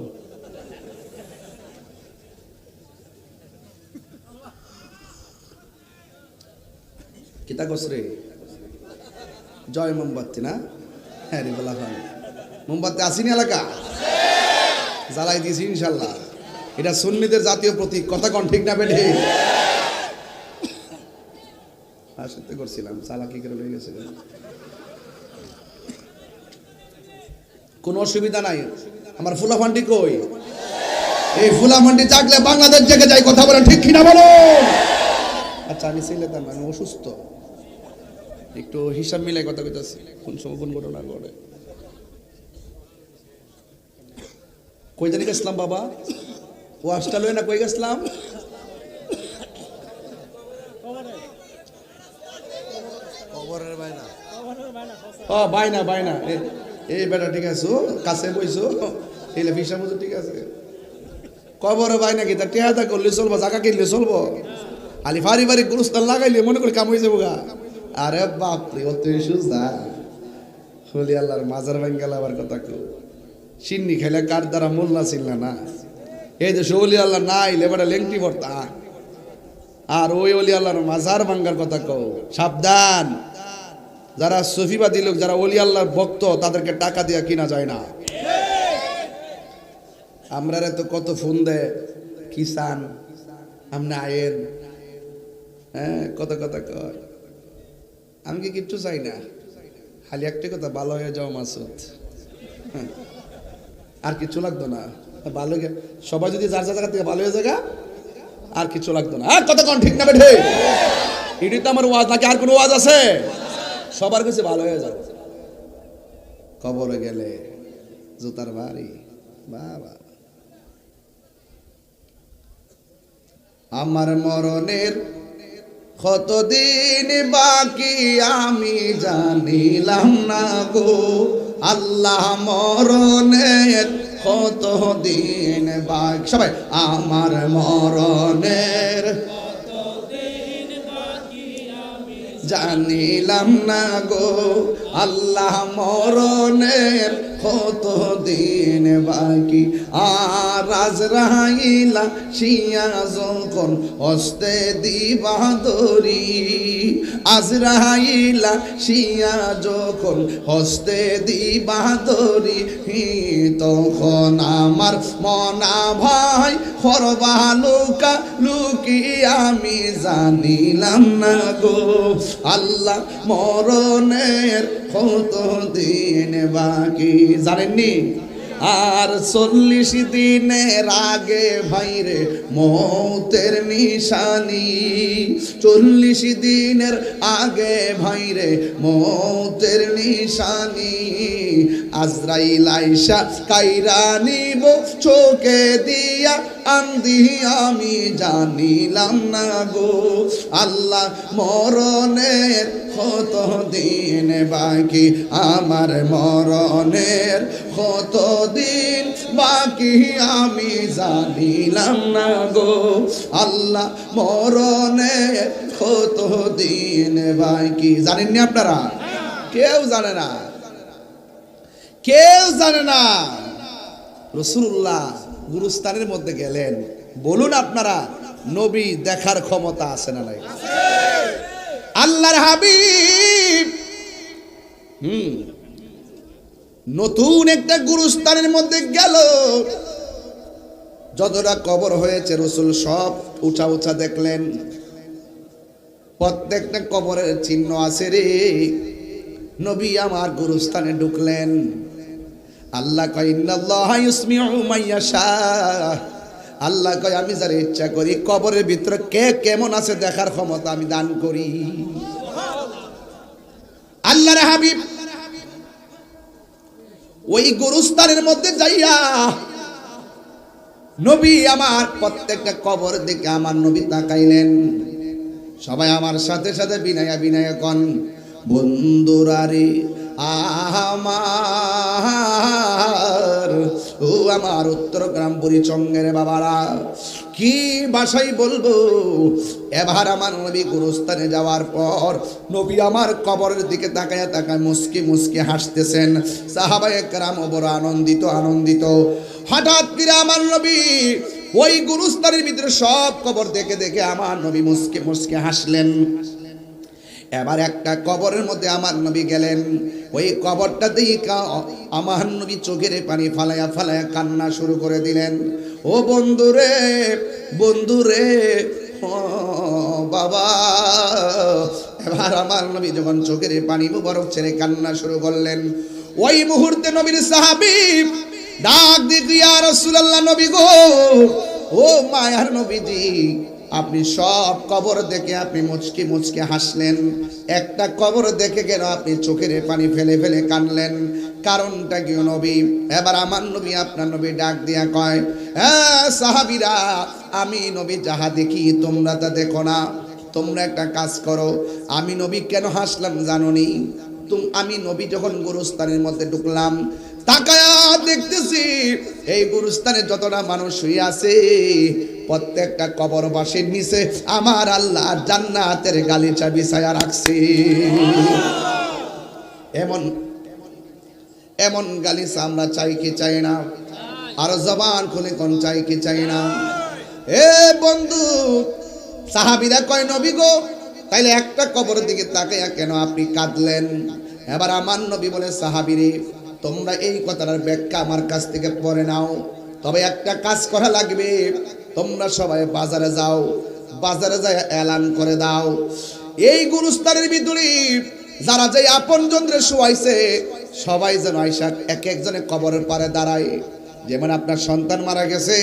S1: কিতা কস রে? জয় মোমবাতি না? হ্যাঁ রে বলা হয়। মোমবাতি আসিনি এলাকা জ্বালাই দিয়েছি ইনশাল্লাহ। এটা সুন্নিদের জাতীয় প্রতীক। কথা কন ঠিক না বেঠে? আসতে করছিলাম চালাকি করে হয়ে গেছে। কোনো অসুবিধা নাই। আমার ফুলাফান্ডি কই? এই ফুলাফান্ডি জাগলে বাংলাদেশ জেগে যায়। কথা বলেন ঠিক কিনা বলো? আচ্ছা আমি ছেলে তার মানে অসুস্থ, একটু হিসাব মিলাই কথা কইতাছি কোন সময় কোন ঘটনা ঘটে। কই জানি গেছিলাম বাবা? ও আসটা লই না, কই গেছিলাম? ও বাইনা বাইনা। এই বেটা ঠিক আছে, কাছে বইছো এলে ফিসা মতো ঠিক আছে। কবর বাইনা কি তার টেহাদা করলে চলবো, জায়গা কিনলে চলবো? খালি পারিবারিক গুরুস্থান লাগাইলে মনে করে কাম হয়ে যাবো গা। আরে বাপরে, অত সুজা হলি আল্লাহর মাজার ভাঙ গেল। আবার কথা কেউ সিন্নি খাইলে কার দ্বারা মোল্লা ছিল না। এই যে ওলি আল্লাহ নাই লেবাটা লেংটি ভর্তা, আর ওই ওলি আল্লাহর মাজার ভাঙ্গার কথা কও। সাবধান, যারা সুফিবাদী লোক, যারা ওলি আল্লাহর ভক্ত, তাদেরকে টাকা দিয়া কিনা যায় না। আমরা তো কত ফোন দেয়, কি চান আপনি আয়েন, হ্যাঁ কত কথা কয়। আমি কি কিচ্ছু চাই না, খালি একটা কথা, ভালো হয়ে যাও মাসুদ, আর কিছু লাগতো না। ভালো সবাই যদি যার যার জায়গা থেকে ভালো হয়ে জায়গা, আর কিছু লাগতো না। আর কতক্ষণ ঠিক না বেঠে? এটি তো আমার ওয়াজ, নাকি আর কোনো ওয়াজ আছে? সবার কাছে ভালো হয়ে যাও। কবরে গেলে জুতার বাড়ি, বাবা আমার মরণের কতদিন বাকি আমি জানিলাম না গো। আল্লাহ মরণের কতদিন বাকি, সবাই আমার মরণের জানিলাম না গো। আল্লাহ মরণের কতদিন বাকি। আর আজরাইলা শিয়া যখন হস্তে দিবা দরি, আজরাইলা শিয়া যখন হস্তে দিবা দরি তখন আমার মনা ভাই করবা লুকা লুকি আমি জানিলাম না গো আল্লাহ মরণের কত দিন বাকি জানেননি আর 40 দিনের আগে ভাইরে মৌতের নিশানি 40 দিনের আগে ভাইরে মৌতের নিশানি আজরাইল আইসা কাইরা নিব চোখে দিয়া আন্দি আমি জানিলাম না গো আল্লাহ মরণের কত দিন বাকি আমার মরণের কত দিন বাকি আমি জানিলাম না গো আল্লাহ মরণের কত দিন বাকি জানেননি আপনারা কেউ জানে না কেউ জানে না রাসূলুল্লাহ গুরুস্থানের মধ্যে গেলেন বলুন আপনারা নবী দেখার ক্ষমতা আছে না নাই আল্লাহর হাবিব নতুন একটা গুরুস্থানের মধ্যে গেল যতটা কবর হয়েছে রাসূল সব উঁচা উঁচা দেখলেন প্রত্যেকটা কবরের চিহ্ন আছে রে নবী আমার গুরুস্থানে ঢুকলেন আল্লাহ কয় ইন্নাল্লাহা ইউসমিউ মাইয়াশা আল্লাহ কয় আমি যার ইচ্ছা করি কবরের ভিতরে কে কেমন আছে দেখার ক্ষমতা আমি দান করি আল্লাহর হাবিব ওই গুরুস্থানের মধ্যে যাইয়া নবী আমার প্রত্যেকটা কবর দিকে আমার নবী তাকাইলেন সবাই আমার সাথে সাথে বিনায়া বিনায়া কন বন্ধুরারে আমার ও আমার উত্তরগ্রাম বুড়িচঙ্গের বাবারা কি ভাষাই বলবো এবার আমার নবী গুরুস্থানে যাওয়ার পর নবী আমার কবরের দিকে তাকায় তাকায় মুস্কি মুস্কি হাসতেছেন সাহাবায়ে কেরাম বড় আনন্দিত আনন্দিত হঠাৎ করে আমার নবী ওই গুরুস্থানের ভিতরে সব কবর দেখে দেখে আমার নবী মুস্কি মুস্কি হাসলেন এবার একটা কবরের মধ্যে আমার নবী গেলেন ওই কবরটা দেখে আমার নবী চোখের পানি ফালায়া ফালায়া কান্না শুরু করে দিলেন ও বন্ধুরে বন্ধুরে ও বাবা এবার আমার নবী যখন চোখের পানি মুবারক ছেড়ে কান্না শুরু করলেন ওই মুহূর্তে নবীর সাহাবী ডাক দিয়ে ইয়া রাসূলুল্লাহ নবী গো ও মায়ার নবীজি আপনি সব কবর দেখে আপনি মুচকি মুচকি হাসলেন একটা কবর দেখে কেন আপনি চোখের পানি ফেলে ফেলে কাঁদলেন কারণটা কি নবী এবার আমার নবী আপনার নবী ডাক দিয়া কয় হ্যাঁ সাহাবীরা আমি নবী যাহা দেখি তোমরা তা দেখো না তোমরা একটা কাজ করো আমি নবী কেন হাসলাম জানোনি আমি নবী যখন গুরুস্থানের মধ্যে ঢুকলাম তাকায়া দেখতেছি এই গুরুস্থানে যতটা মানুষ শুয়ে আছে প্রত্যেকটা কবরবাসীর নিচে আমার আল্লাহ জান্নাতের গালিচা বিছায়া রাখছে এমন এমন গালিচা আমরা চাই কি চাই না আর জবান খুলে কোন চাই কি চাই না এ বন্ধু সাহাবীরা কয় নবী গো তাইলে একটা কবরের দিকে তাকায়া কেন আপনি কাঁদলেন এবার আমার নবী বলে সাহাবীরে তোমরা এই কথাটার ব্যাখ্যা আমার কাছ থেকে পড়ে নাও তবে একটা কাজ করা লাগবে তোমরা সবাই বাজারে যাও বাজারে যায় এলান করে দাও এই গুরুস্থানের ভিতরে যারা যে আপনজনরে শোয়াইছে সবাই যেন আইসা এক একজনে কবরের পারে দাঁড়ায় যেমন আপনার সন্তান মারা গেছে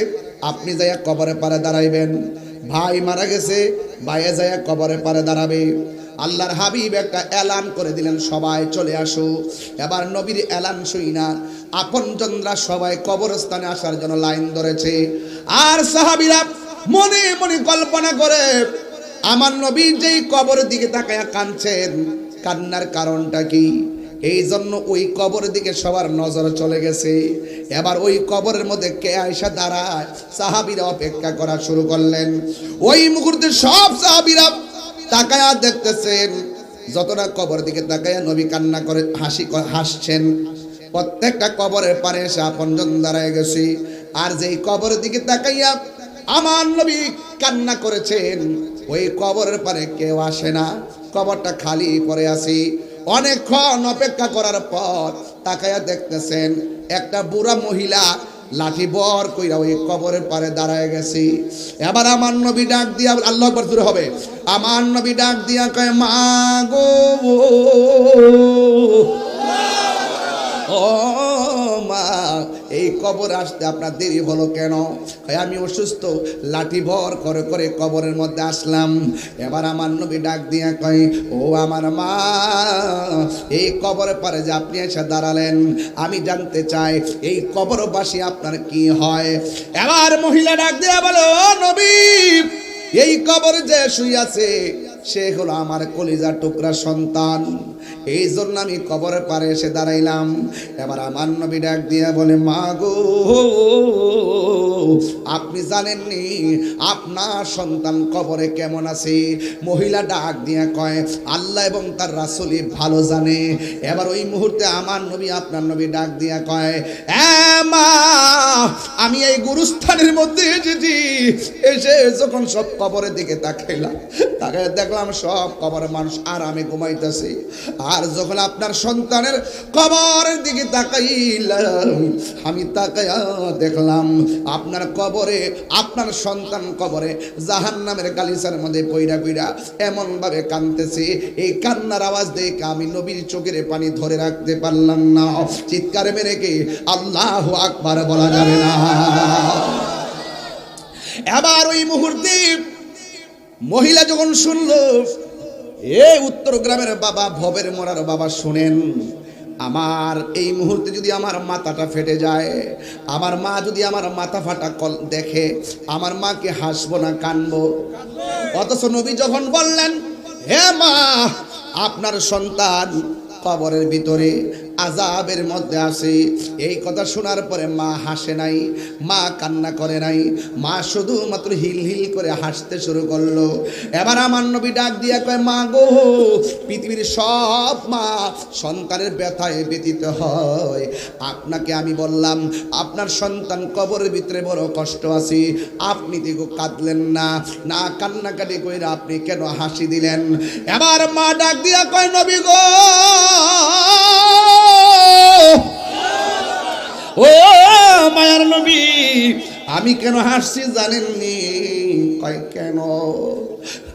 S1: আপনি যাইয়া কবরের পারে দাঁড়াইবেন ভাই মারা গেছে ভাইয়ে যাইয়া কবরের পারে দাঁড়াবে আল্লাহর হাবিব একটা এলান করে দিলেন সবাই চলে আসো এবার নবীর এলান শুই না আপনজনরা সবাই কবরস্থানে আসার জন্য লাইন ধরেছে আর সাহাবীরা মনে মনে কল্পনা করে আমার নবী যেই কবরের দিকে তাকায়া কাঁদছেন কান্নার কারণটা কি এই জন্য ওই কবরের দিকে সবার নজর চলে গেছে এবার ওই কবরের মধ্যে কে আয়সা দাঁড়ায় সাহাবীরা অপেক্ষা করা শুরু করলেন ওই মুহূর্তে সব সাহাবীরা তাকায়া দেখতেছেন যতটা কবর দিকে তাকায়া নবী কান্না করে হাসছেন প্রত্যেকটা কবরের পারে এসে আপনজন দাঁড়ায় গেছে আর যেই কবরের দিকে তাকাইয়া আমার নবী কান্না করেছেন ওই কবরের পারে কেউ আসে না কবরটা খালি পড়ে আছে। অনেকক্ষণ অপেক্ষা করার পর তাকায়া দেখতেছেন একটা বুড়া মহিলা লাঠি বর কইরা ওই কবরের পারে দাঁড়ায় গেছে। এবার আমার নবী ডাক দিয়া, আল্লাহু আকবার জোরে হবে, আমার নবী ডাক দিয়া কয় মা গো, ও মা, এই কবর আসতে আপনার দেরি হলো কেন? আমি অসুস্থ, লাঠি ভর করে করে কবরের মধ্যে আসলাম। এবার আমার নবী ডাক দিয়া কয় ও আমার মা, এই কবরের পারে যে আপনি এসে দাঁড়ালেন, আমি জানতে চাই এই কবরবাসী আপনার কি হয়? এবার মহিলা ডাক দিয়া বলে ও নবী, এই কবর যে শুয়ে আছে সে হলো আমার কলিজার টুকরা সন্তান, এই জন্য আমি কবরের পারে এসে দাঁড়াইলাম। এবার আমার নবী ডাক দিয়া বলে মা গো, আপনি জানেননি আপনার সন্তান কবরে কেমন আছে? মহিলা ডাক দিয়া কয় আল্লাহ এবং তার রাসূলই ভালো জানে। এবার ওই মুহূর্তে আমার নবী, আপনার নবী ডাক দিয়া কয় মা, আমি এই গুরুস্থানের মধ্যে এসেছি, এসে যখন সব কবরের দিকে তাকাইলাম, তাকায় দেখলাম সব কবরের মানুষ আরামে ঘুমাইতেছে। আর যখন আপনার সন্তানের কবরের দিকে তাকাইলাম, আমি তাকায়া দেখলাম আপনার কবরে, আপনার সন্তান কবরে জাহান্নামের গালিচার মধ্যে পইড়া পইড়া এমন ভাবে কাঁদতেছে। এই কান্নার আওয়াজ দেখে আমি নবীর চোখের পানি ধরে রাখতে পারলাম না। চিৎকার মেরে কে আল্লাহু আকবার বলা যাবে না? এবার ওই মুহূর্তে মহিলা যখন শুনলো, উত্তর গ্রামের বাবা, ভবের মোড়ার বাবা, শুনেন, আমার এই মুহূর্তে যদি আমার মাথাটা ফেটে যায়, আমার মা যদি আমার মাথা ফাটা দেখে, আমার মাকে হাসবো না কানবো? অথচ নবী যখন বললেন হে মা, আপনার সন্তান কবরের ভিতরে আযাবের মধ্যে আছে, এই কথা শোনার পরে মা হাসে নাই, মা কান্না করে নাই, মা শুধুমাত্র হিল হিল করে হাসতে শুরু করলো। এবার আমার নবী ডাক দিয়া কয় মা গো, পৃথিবীর সব মা সন্তানের ব্যথায় ব্যথিত হয়, আপনাকে আমি বললাম আপনার সন্তান কবরের ভিতরে বড় কষ্ট আছে, আপনি দেখো কাঁদলেন না, না কান্নাকাটি কইরা আপনি কেন হাসি দিলেন? এবার মা ডাক দিয়া কয় নবী গো, ও মায়ার নবী, আমি কেন হাসছি জানেননি? কয় কেন?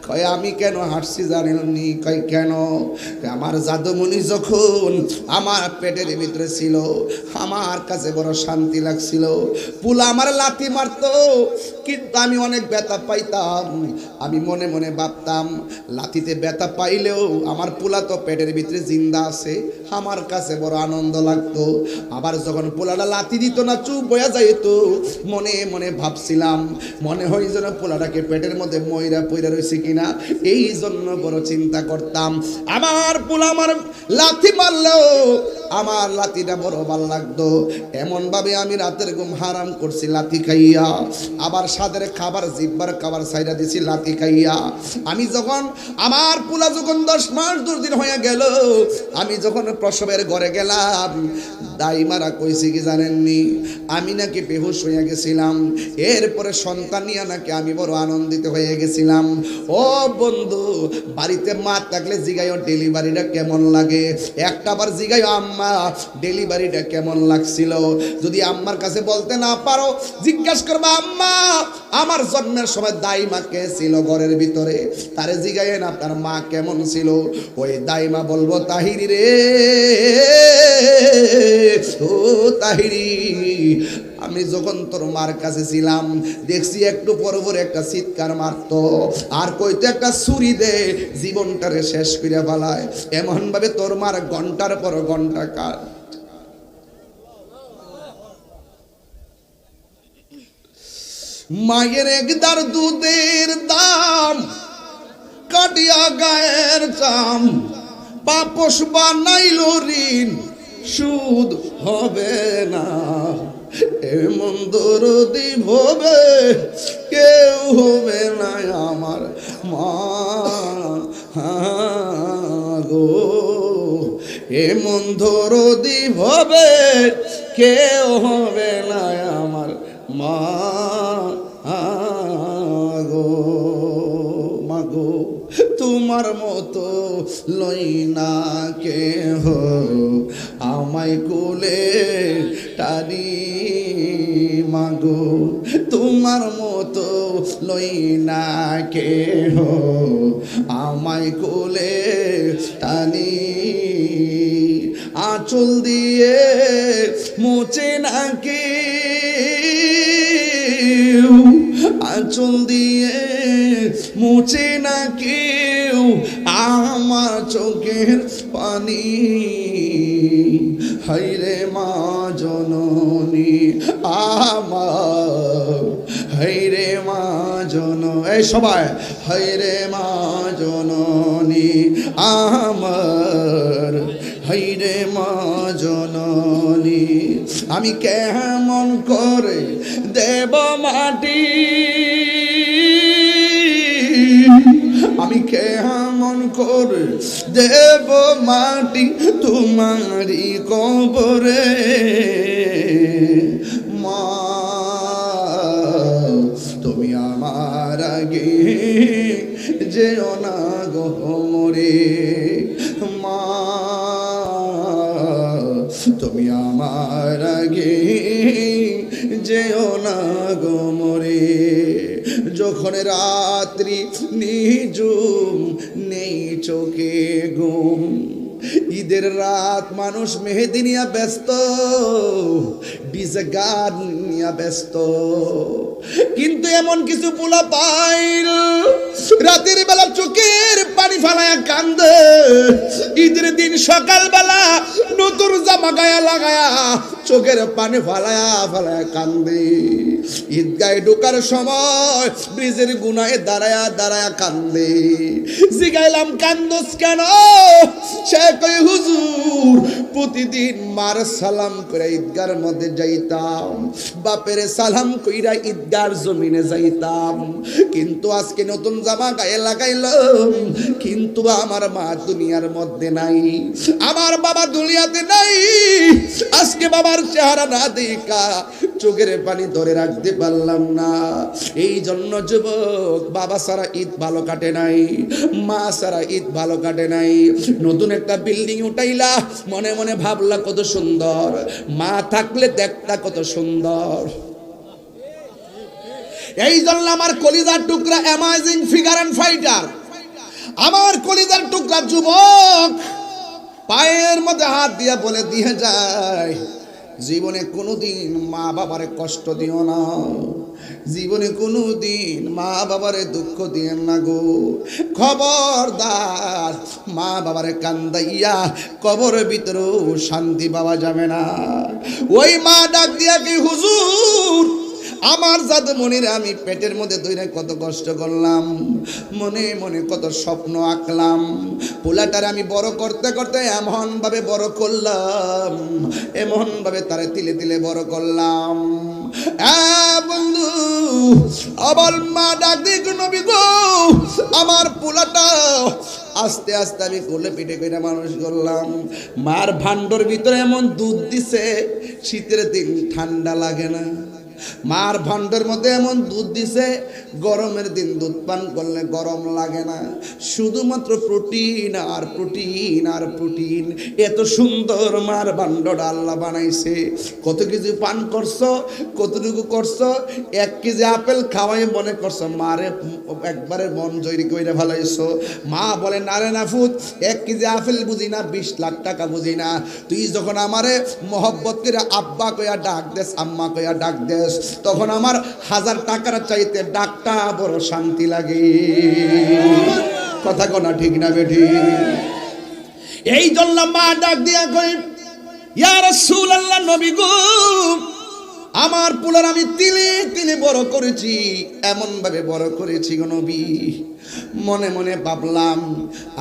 S1: কয় আমি কেন হাসছি জানেননি? কয় কেন? আমার জাদুমণি যখন আমার পেটের ভিতরে ছিল, আমার কাছে বড় শান্তি লাগছিল। পুলা আমার লাথি মারতো, কিন্তু আমি অনেক ব্যথা পাইতাম। আমি মনে মনে ভাবতাম লাথিতে ব্যথা পাইলেও আমার পুলা তো পেটের ভিতরে জিন্দা আছে, আমার কাছে বড় আনন্দ লাগতো। আবার যখন পোলাটা লাথি দিত না, চুপ হয়ে যাইত, মনে মনে ভাবছিলাম মনে হয় যেন পোলাটাকে পেটের মধ্যে ময়রা পইরা রয়েছে কিনা, এই জন্য বড় চিন্তা করতাম। আমার পোলা আমার লাথি মারলেও আমার লাথিটা বড় ভালো লাগতো। এমন ভাবে আমি রাতের ঘুম হারাম করছি লাথি খাইয়া, আবার সাদের খাবার জিব্বার খাবার সাইরা দিছি লাথি খাইয়া। আমি যখন আমার পোলা যখন 10 মাস 10 দিন হয়ে গেল, আমি যখন প্রসবের ঘরে গেলাম, দাইমারা কইছে কি জানেননি? আমি নাকি বেহুশ হয়ে গেছিলাম, এরপরে সন্তান নিয়ে নাকি আমি বড় আনন্দিত হয়ে গেছিলাম। ও বন্ধু, বাড়িতে মা থাকলে জিগাইও ডেলিভারিটা কেমন লাগে, একটা বার জিগাইও আম্মা ডেলিভারিটা কেমন লাগছিল। যদি আম্মার কাছে বলতে না পারো, জিজ্ঞাসা করবা আম্মা আমার জন্মের সময় দাইমা কে ছিল ঘরের ভিতরে, তারে জিগাইয়েন আপনার মা কেমন ছিল। ওই দাইমা বলবো তাহিরি রে, ও তাহিরি, আমি যখন তোর মার কাছে ছিলাম দেখছি একটু পর পর একটা চিৎকার মারতো, আর কইতো একটা ছুরি দে জীবনটারে শেষ করে ফেলায়। এমন ভাবে তোর মার ঘন্টার পর ঘন্টা কাট। মায়ের একদার দুধের দাম কাটিয়া গায়ের চাম, বাপস বানাইল ঋণ সুদ হবে না। এমন দরদি ভবে কেউ হবে না আমার মা গো, এমন দরদি ভবে কেউ হবে না আমার মা গো। মাগো তোমার তোমার মতো লই না কেহ, আমায় কোলে টানি মাগো, তোমার মতো লই না কেহ, আমায় কোলে টানি, আঁচল দিয়ে মোচে না কেউ, আঁচল দিয়ে মুছে না কেউ আমার চোখের পানি, হায়রে মা জননী আমার, হায়রে মা এই সবাই, হায়রে মা জননী আমার, হায়রে মা জননী, আমি কেমন করে দেব মাটি, আমি কেমন করে দেব মাটি তোমারি কবরে, মা তুমি আমার আগে যেও না গো মরে, মা তুমি আমার আগে যেও না গো মরে, যখন রাত্রি নিঝুম নেই চোখে ঘুম, ঈদের রাত মানুষ মেহেদি নিয়ে ব্যস্ত, ডিজে গান নিয়ে ব্যস্ত, কিন্তু এমন কিছু পোলা পাইল রাতের বেলা চোখের পানি ফালায়া কান্দে, ঈদের দিন সকাল বেলা নতুন জামা গায়া লাগায়া চোখের পানি ফালায়া ফালায়া কান্দে, ঈদগায় ঢোকার সময় ব্রিজের গুনায় দাঁড়ায়া দাঁড়ায়া কান্দে, জিগাইলাম কান্দোস কেন, সে কই হুজুর প্রতিদিন মার সালাম করে ঈদগার মধ্যে যাইতাম, বাপের সালাম কইরা ঈদগার জমিনে যাইতাম, কিন্তু আজকে নতুন জামা গায়ে লাগাইলাম, কিন্তু আমার মা দুনিয়ার মধ্যে নাই, আমার বাবা দুনিয়াতে নাই, আজকে বাবার চেহারা না দেখা চোখের পানি ধরে রাখতে পারলাম না, এই জন্য যুবক বাবা সারা ঈদ ভালো কাটে নাই, মা সারা ঈদ ভালো কাটে নাই, নতুন একটা বিল্ডিং উঠাইলা মনে মনে ভাবলা কত সুন্দর, মা থাকলে দেখতা কত সুন্দর, এই জন্য আমার কলিজার টুকরা অ্যামেজিং ফিগার অ্যান্ড ফাইটার, আমার কলিজার টুকরা যুবক পায়ের মধ্যে হাত দিয়া বলে দিয়ে যায়, জীবনে কোনোদিন মা বাবারে কষ্ট দিও না, জীবনে কোনোদিন মা বাবারে দুঃখ দিয়েন না গো, খবরদার মা বাবারে কান্দাইয়া কবরের ভিতরেও শান্তি পাওয়া যাবে না। ওই মা ডাক দিয়া কি হুজুর আমার জাদুমণির আমি পেটের মধ্যে ধরে কত কষ্ট করলাম, মনে মনে কত স্বপ্ন আঁকলাম, পোলাটার আমি বড় করতে করতে এমন ভাবে বড় করলাম, এমন ভাবে তারে তিলে তিলে বড় করলাম। বন্ধু আবার মা ডাক দিক নবী গো, আমার পোলাটা আস্তে আস্তে আমি কোলে পিঠে করে মানুষ করলাম, মার ভান্ডর ভিতরে এমন দুধ দিছে শীতের দিন ঠান্ডা লাগে না, মার ভান্ডার মধ্যে এমন দুধ দিছে গরমের দিন দুধ পান করলে গরম লাগে না, শুধুমাত্র প্রোটিন আর প্রোটিন আর প্রোটিন, এত সুন্দর মার ভান্ডার আল্লাহ বানাইছে। কত কিছু পান করছো, কতটুকু করছো, 1 কেজি আপেল খাওয়াই মনে করছো মারে একবারে মন জয়রি কইরা ফেলাইছো। মা বলে না রে নাফুত, 1 কেজি আপেল বুঝি না, 20 লাখ টাকা বুঝি না, তুই যখন আমারে মহব্বত করে আব্বা কইয়া ডাক দেস, আম্মা কইয়া ডাক দেস, তখন আমার 1000 টাকার চাইতে ডাকটা বড় শান্তি লাগে। কথা কোনা ঠিক না বেঠি? এই জন্য মা ডাক দিয়া কই, ইয়া রাসূলুল্লাহ নবী গো, আমার পোলার আমি তিলে তিলে বড় করেছি, এমন ভাবে বড় করেছি গো নবী, মনে মনে ভাবলাম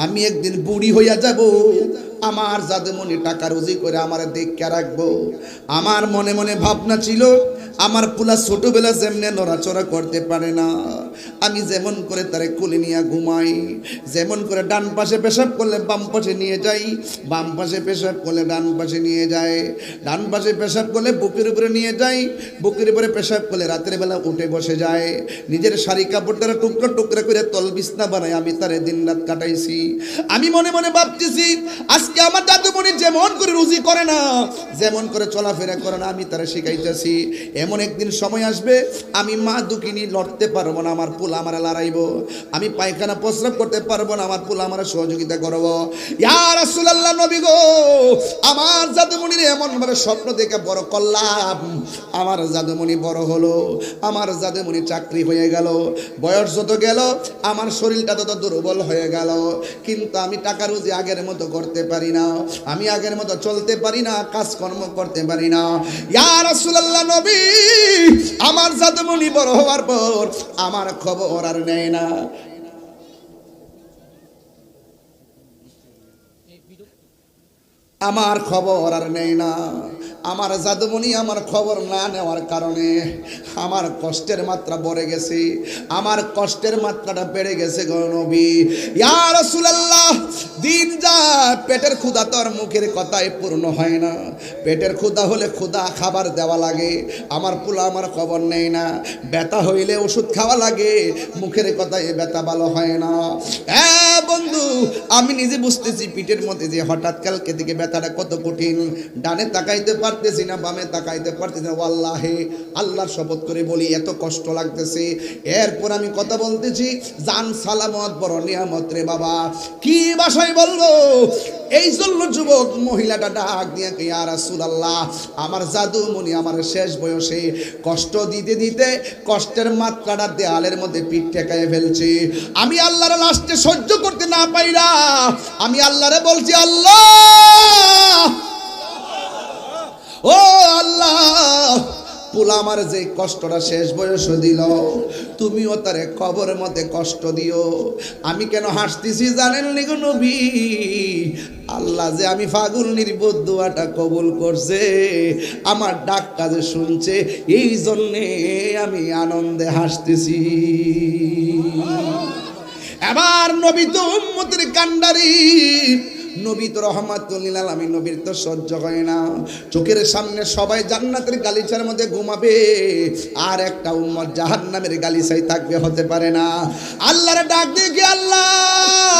S1: আমি একদিন বুড়ি হইয়া যাব, আমার জাদুমণি টাকা রুজি করে আমার দেখে রাখবো। আমার মনে মনে ভাবনা ছিল আমার পোলা ছোটবেলা যেমনি নড়াচড়া করতে পারে না, আমি যেমন করে তারে কোলে নিয়ে ঘুমাই, যেমন করে ডান পাশে পেশাব করলে বাম পাশে নিয়ে যাই, বাম পাশে পেশাব করলে ডান পাশে নিয়ে যায়, ডান পাশে পেশাব করলে বুকের উপরে নিয়ে যাই, বুকের উপরে পেশাব করলে রাতের বেলা উঠে বসে যায়, নিজের শাড়ি কাপড়টারে টুকরো টুকরো করে তল বিছনা বানায় আমি তারে দিন রাত কাটাইছি। আমি মনে মনে ভাবতেছি আজকে আমার দাদুমণি যেমন করে রুজি করে না, যেমন করে চলাফেরা করে না, আমি তারা শিখাইতেছি। এমন একদিন সময় আসবে আমি মা দুঃখিনী লড়তে পারবো না, আমার পোলা আমার লড়াইব, আমি পায়খানা প্রস্রাব করতে পারবো না, আমার পোলা আমার সহযোগিতা করব। ইয়া রাসূলুল্লাহ, নবী গো, আমার জাদুমণির এমন ভাবে স্বপ্ন দেখে বড় করলাম, আমার জাদুমণি বড় হলো, আমার জাদুমণি চাকরি হয়ে গেল, বয়স যত গেল আমার শরীরটা তত দুর্বল হয়ে গেল, কিন্তু আমি টাকা রুজি আগের মতো করতে পারি না, আমি আগের মতো চলতে পারি না, কাজকর্ম করতে পারি না। ইয়া রাসূলুল্লাহ, নবী, আমার জাদুমণি বড় হওয়ার পর আমার খবর আর নেয় না। আমার খবর আর নেই না। আমার জাদুমণি আমার খবর না নেওয়ার কারণে আমার কষ্টের মাত্রা বেড়ে গেছে, আমার কষ্টের মাত্রাটা বেড়ে গেছে গো নবী। ইয়া রাসূলুল্লাহ, দিন যা পেটের ক্ষুধা তো আর মুখের কথায় পূর্ণ হয় না, পেটের ক্ষুধা হলে ক্ষুধা খাবার দেওয়া লাগে, আমার পোলা আমার খবর নেই না, ব্যথা হইলে ওষুধ খাওয়া লাগে, মুখের কথায় ব্যথা ভালো হয় না। হ্যাঁ বন্ধু, আমি নিজে বুঝতেছি পিঠের মধ্যে যে হঠাৎ কালকে থেকে ব্যথাটা কত কঠিন, ডানে তাকাইতে পারতেছি না, বামে তাকাইতে পারতেছি না, ওয়াল্লাহি আল্লাহর শপথ করে বলি এত কষ্ট লাগতেছে। এরপর আমি কথা বলতেছি, জান সালামত বড় নিয়ামত রে বাবা, কি ভাষায় বলবো। এই জন্য যুবক মহিলাটা ডাক দিয়ে, ইয়া রাসূলুল্লাহ, আমার জাদুমণি আমার শেষ বয়সে কষ্ট দিতে দিতে কষ্টের মাত্রাটা দেয়ালের মধ্যে পিঠ ঠেকায় ফেলছে, আমি আল্লাহর লাস্টে সহ্য করতে না পাইরা আমি আল্লাহরে বলছি, আল্লাহ, ও আল্লাহ, পোলা আমার যে কষ্টটা শেষ বয়সে দিল, তুমিও তারে কবরের মধ্যে কষ্ট দিও। আমি কেন হাসতেছি জানেন নি গো নবী? আল্লাহ যে আমি ফাগুলনির বদুয়াটা কবুল করছে, আমার ডাকটা যে শুনছে, এই জন্যে আমি আনন্দে হাসতেছি। এবার নবী তো উম্মতের কান্ডারি, নবী তো রহমাতুল লিল আলামিন, নবীর তো সহ্য হয় না, চোখের সামনে সবাই জান্নাতের গালিচার মধ্যে ঘুমাবে, আর একটা উম্মত জাহান্নামের গালিচায় থাকবে, হতে পারে না। আল্লাহর ডাক দিয়ে, আল্লাহ,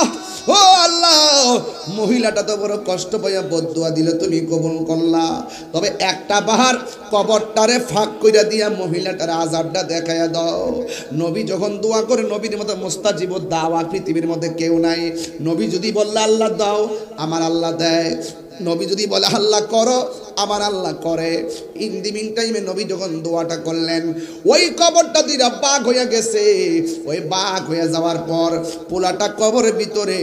S1: ও আল্লাহ, মহিলাটা তো বড় কষ্ট পাইয়া বদদুয়া দিল, তুমি কবুল করলা, তবে একটা বাহার কবরটারে ফাঁক কইরা দিয়া মহিলাটার আযাবটা দেখাইয়া দাও। নবী যখন দোয়া করে, নবীর মতো মুস্তাজিব দাওয়া পৃথিবীর মধ্যে কেউ নাই। নবী যদি বললে আল্লাহ দাও, আমার আল্লাহ দেয়, নবী যদি বলে আল্লাহ করো, আমার আল্লাহ করে। ইন দি মিন টাইমে নবী যখন দোয়াটা করলেন, ওই কবরটা দুইটা বাঘ হয়ে গেছে। ওই বাঘ হয়ে যাওয়ার পর পোলাটা কবরের ভিতরে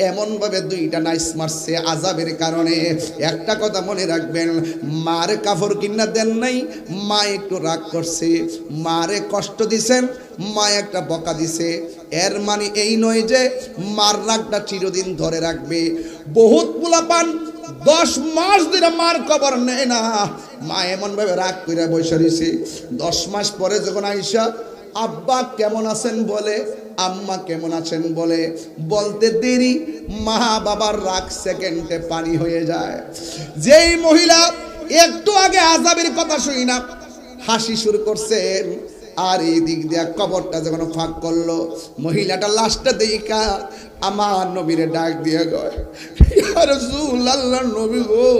S1: এমনভাবে দুইটা নাইস মারছে আযাবের কারণে। একটা কথা মনে রাখবেন, মারে কাফর কিনা দেন নাই, মা একটু রাগ করছে, মারে কষ্ট দিছেন, মা একটা বকা দিছে, এর মানে এই নয় যে মার রাগটা চিরদিন ধরে রাখবে। বহুত পোলাপান 10 মাস ধরে মার খবর নেয় না, মা এমন ভাবে রাগ করে বসে রয়েছে। 10 মাস পরে যখন আইসা আব্বা কেমন আছেন বলে, আম্মা কেমন আছেন বলে, বলতে দেরি মা বাবার রাগ সেকেন্ডে পানি হয়ে যায়। যেই মহিলা একটু আগে আযাবের কথা শুনি না হাসি শুরু করছেন, আর এই দিক দিয়া কবরটা যখন ফাঁক করলো, মহিলাটা লাশটা দেখা আমার নবীরে ডাক দিয়ে গয়, ইয়া রাসূলুল্লাহ, নবী গো,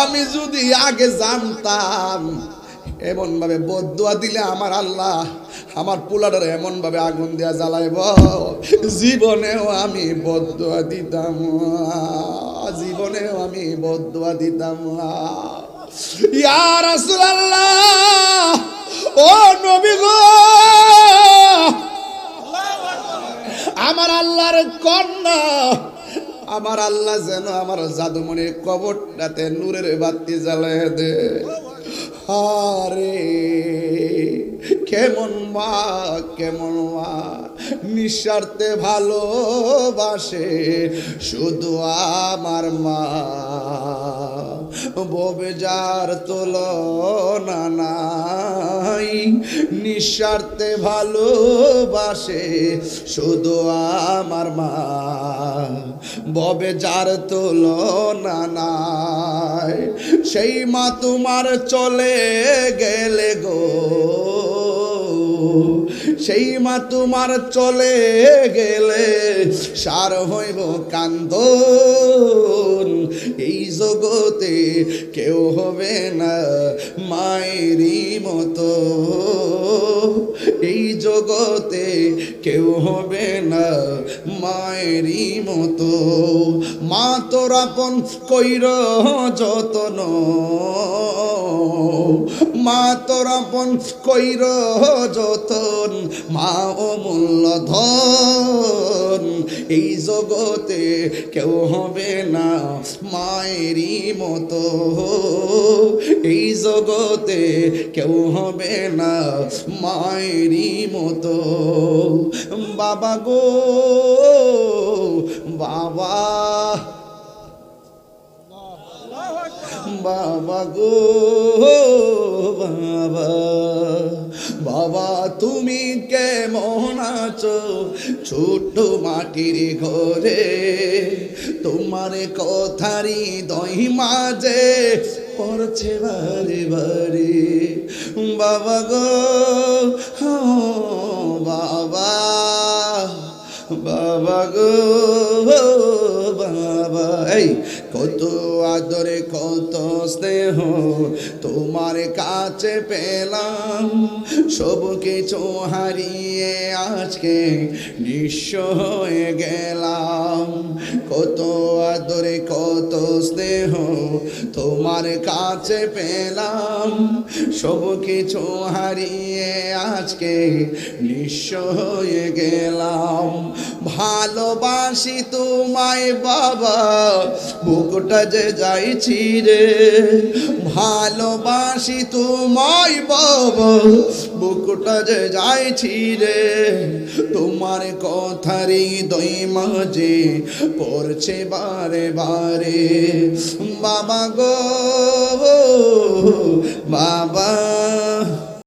S1: আমি যদি আগে জানতাম এমন ভাবে বদদুয়া দিলে আমার আল্লাহ আমার পোলাটার এমন ভাবে আগুন দিয়া জ্বালাইব, জীবনেও আমি বদদুয়া দিতাম, জীবনেও আমি বদদুয়া দিতাম। ইয়া রাসূলুল্লাহ, ও নবী গো, আমার আল্লাহর কন্যা, আমার আল্লাহ যেন আমার জাদুমণির কবরটাতে নূরের বাতি জ্বালায় দে। আরে কেমন মা, কেমন মা, নিঃস্বার্থে ভালোবাসে শুধু আমার মা, ববে যার তুলনা নাই, নিঃস্বার্থে ভালোবাসে শুধু আমার মা, ববে যার তুলনা নাই। সেই মা তোমার চলে গেলে গো, সেই মা তোমার চলে গেলে সার হইব কান্দন, এই জগতে কেউ হবে না মায়েরই মতো, এই জগতে কেউ হবে না মায়েরই মতো। মা তোর আপন কইর যতন, মা তোর আপন কইর যতন, মা অমূল্য ধন, এই জগতে কেউ হবে না মায়েরই মতো, এই জগতে কেউ হবে না মায়েরই মতো। বাবা গো বাবা, বাবা গো বাবা, বাবা তুমি কেমন আছো ছোট্ট মাটির ঘরে, তোমার কথারই দই মাঝে পড়ছে বারে বারে। বাবা গো বাবা, বাবা গো বাবা, এই কত আদরে কত স্নেহ তোমার কাছে পেলাম, সব কিছু হারিয়ে আজকে নিঃস্ব হয়ে গেলাম। কত আদরে কত স্নেহ তোমার কাছে পেলাম, সব কিছু হারিয়ে আজকে নিঃস্ব হয়ে গেলাম। ভালোবাসি তোমায় বাবা, বুকটা যে যাইছি রে, ভালোবাসি তোমায় বাবা, বুকটা যে যাইছি রে, তোমার কথারই দই মাঝে পড়ছে বারে বারে। বাবা গো বাবা,